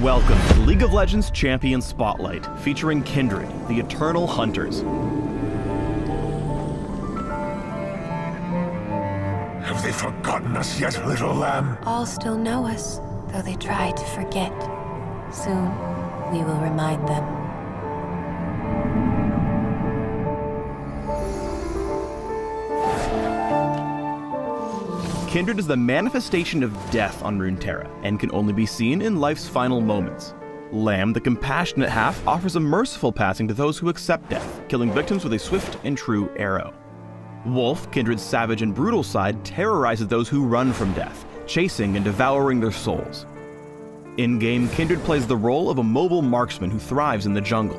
Welcome to League of Legends Champion Spotlight, featuring Kindred, the Eternal Hunters. Have they forgotten us yet, little lamb? All still know us, though they try to forget. Soon, we will remind them. Kindred is the manifestation of death on Runeterra, and can only be seen in life's final moments. Lamb, the compassionate half, offers a merciful passing to those who accept death, killing victims with a swift and true arrow. Wolf, Kindred's savage and brutal side, terrorizes those who run from death, chasing and devouring their souls. In-game, Kindred plays the role of a mobile marksman who thrives in the jungle.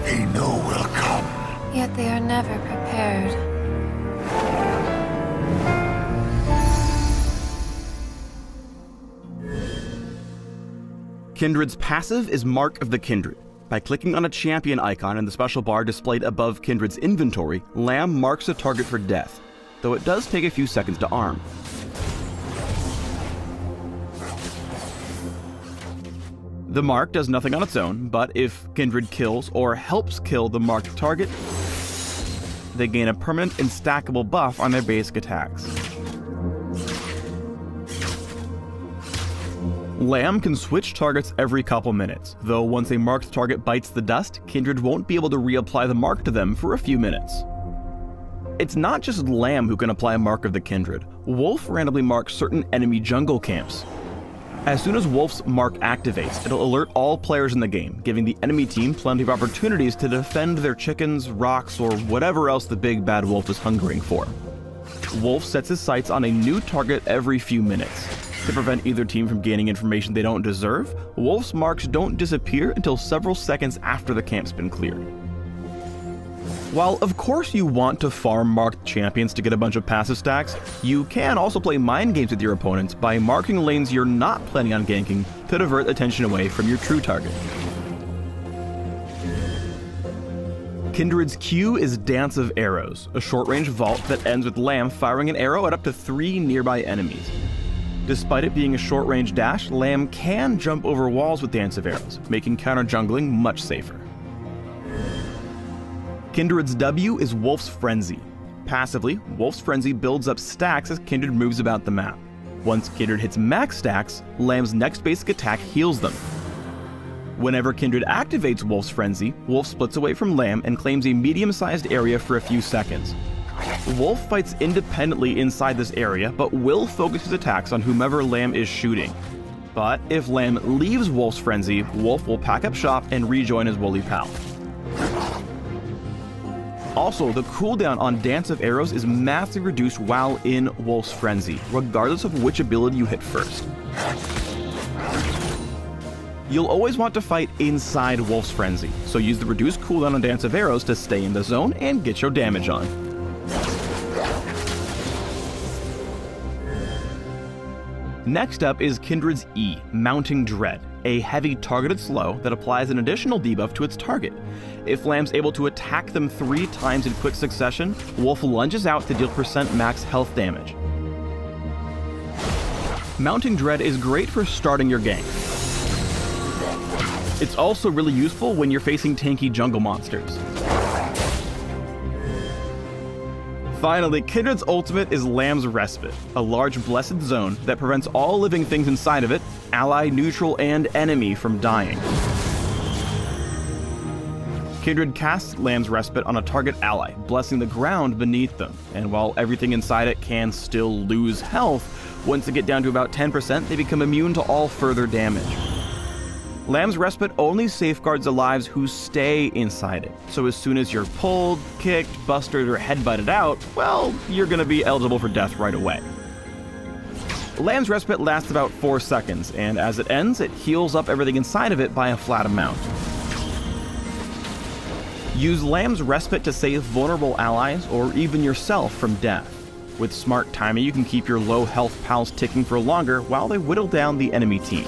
They know we'll come. Yet they are never prepared. Kindred's passive is Mark of the Kindred. By clicking on a champion icon in the special bar displayed above Kindred's inventory, Lamb marks a target for death, though it does take a few seconds to arm. The mark does nothing on its own, but if Kindred kills or helps kill the marked target, they gain a permanent and stackable buff on their basic attacks. Lamb can switch targets every couple minutes, though once a marked target bites the dust, Kindred won't be able to reapply the mark to them for a few minutes. It's not just Lamb who can apply a Mark of the Kindred. Wolf randomly marks certain enemy jungle camps. As soon as Wolf's mark activates, it'll alert all players in the game, giving the enemy team plenty of opportunities to defend their chickens, rocks, or whatever else the big bad wolf is hungering for. Wolf sets his sights on a new target every few minutes. To prevent either team from gaining information they don't deserve, Wolf's marks don't disappear until several seconds after the camp's been cleared. While of course you want to farm marked champions to get a bunch of passive stacks, you can also play mind games with your opponents by marking lanes you're not planning on ganking to divert attention away from your true target. Kindred's Q is Dance of Arrows, a short-range vault that ends with Lamb firing an arrow at up to 3 nearby enemies. Despite it being a short-range dash, Lamb can jump over walls with Dance of Arrows, making counter-jungling much safer. Kindred's W is Wolf's Frenzy. Passively, Wolf's Frenzy builds up stacks as Kindred moves about the map. Once Kindred hits max stacks, Lamb's next basic attack heals them. Whenever Kindred activates Wolf's Frenzy, Wolf splits away from Lamb and claims a medium-sized area for a few seconds. Wolf fights independently inside this area, but will focus his attacks on whomever Lamb is shooting. But if Lamb leaves Wolf's Frenzy, Wolf will pack up shop and rejoin his woolly pal. Also, the cooldown on Dance of Arrows is massively reduced while in Wolf's Frenzy, regardless of which ability you hit first. You'll always want to fight inside Wolf's Frenzy, so use the reduced cooldown on Dance of Arrows to stay in the zone and get your damage on. Next up is Kindred's E, Mounting Dread, a heavy targeted slow that applies an additional debuff to its target. If Lamb's able to attack them 3 times in quick succession, Wolf lunges out to deal % max health damage. Mounting Dread is great for starting your gank. It's also really useful when you're facing tanky jungle monsters. Finally, Kindred's ultimate is Lamb's Respite, a large blessed zone that prevents all living things inside of it, ally, neutral, and enemy, from dying. Kindred casts Lamb's Respite on a target ally, blessing the ground beneath them, and while everything inside it can still lose health, once they get down to about 10%, they become immune to all further damage. Lamb's Respite only safeguards the lives who stay inside it, so as soon as you're pulled, kicked, busted, or headbutted out, well, you're gonna be eligible for death right away. Lamb's Respite lasts about 4 seconds, and as it ends, it heals up everything inside of it by a flat amount. Use Lamb's Respite to save vulnerable allies, or even yourself, from death. With smart timing, you can keep your low health pals ticking for longer while they whittle down the enemy team.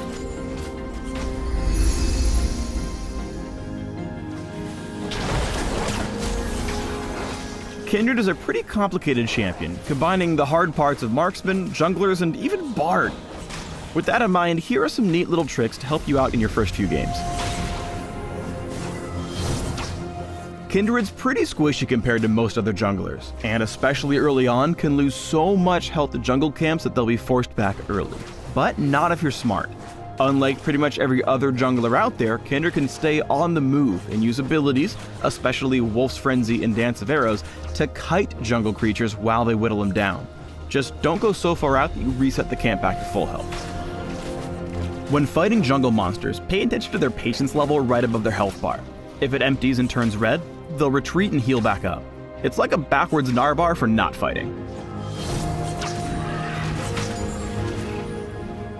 Kindred is a pretty complicated champion, combining the hard parts of marksman, junglers, and even bard. With that in mind, here are some neat little tricks to help you out in your first few games. Kindred's pretty squishy compared to most other junglers, and especially early on can lose so much health to jungle camps that they'll be forced back early. But not if you're smart. Unlike pretty much every other jungler out there, Kindred can stay on the move and use abilities, especially Wolf's Frenzy and Dance of Arrows, to kite jungle creatures while they whittle them down. Just don't go so far out that you reset the camp back to full health. When fighting jungle monsters, pay attention to their patience level right above their health bar. If it empties and turns red, they'll retreat and heal back up. It's like a backwards Narbar for not fighting.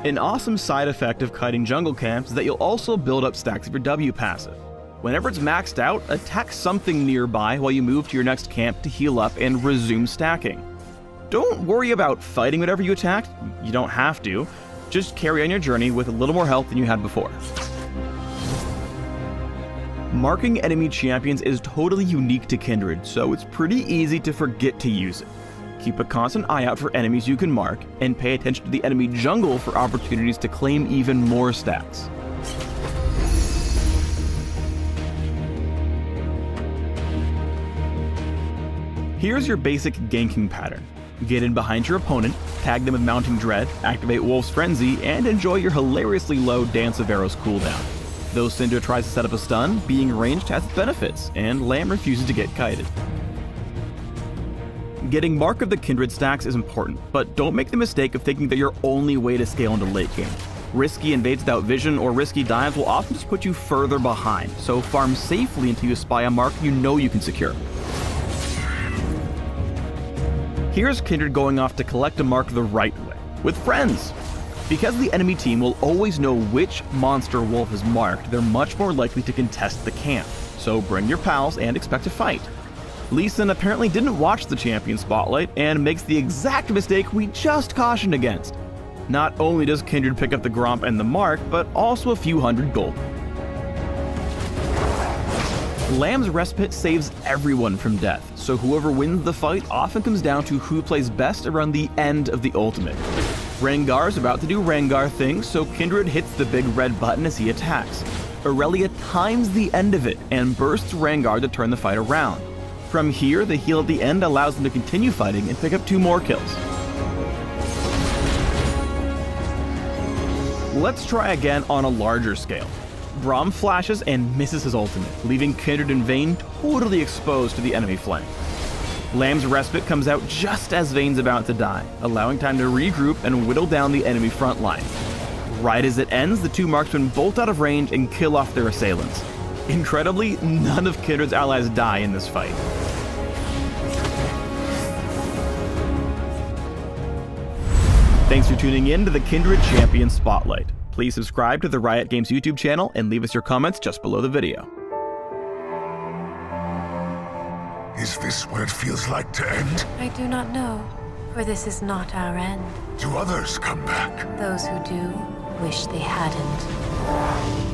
An awesome side effect of kiting jungle camps is that you'll also build up stacks of your W passive. Whenever it's maxed out, attack something nearby while you move to your next camp to heal up and resume stacking. Don't worry about fighting whatever you attacked, you don't have to. Just carry on your journey with a little more health than you had before. Marking enemy champions is totally unique to Kindred, so it's pretty easy to forget to use it. Keep a constant eye out for enemies you can mark, and pay attention to the enemy jungle for opportunities to claim even more stats. Here's your basic ganking pattern. Get in behind your opponent, tag them with Mounting Dread, activate Wolf's Frenzy, and enjoy your hilariously low Dance of Arrows cooldown. Though Syndra tries to set up a stun, being ranged has its benefits, and Lamb refuses to get kited. Getting Mark of the Kindred stacks is important, but don't make the mistake of thinking that your only way to scale into late game. Risky invades without vision or risky dives will often just put you further behind, so farm safely until you spy a mark you know you can secure. Here's Kindred going off to collect a mark the right way, with friends. Because the enemy team will always know which monster Wolf is marked, they're much more likely to contest the camp, so bring your pals and expect a fight. Lee Sin apparently didn't watch the champion spotlight and makes the exact mistake we just cautioned against. Not only does Kindred pick up the Gromp and the mark, but also a few hundred gold. Lamb's Respite saves everyone from death, so whoever wins the fight often comes down to who plays best around the end of the ultimate. Rengar's about to do Rengar things, so Kindred hits the big red button as he attacks. Aurelia times the end of it and bursts Rengar to turn the fight around. From here, the heal at the end allows them to continue fighting and pick up 2 more kills. Let's try again on a larger scale. Braum flashes and misses his ultimate, leaving Kindred and Vayne totally exposed to the enemy flank. Lamb's Respite comes out just as Vayne's about to die, allowing time to regroup and whittle down the enemy front line. Right as it ends, the 2 marksmen bolt out of range and kill off their assailants. Incredibly, none of Kindred's allies die in this fight. Thanks for tuning in to the Kindred Champion Spotlight. Please subscribe to the Riot Games YouTube channel and leave us your comments just below the video. Is this what it feels like to end? I do not know, for this is not our end. Do others come back? Those who do wish they hadn't.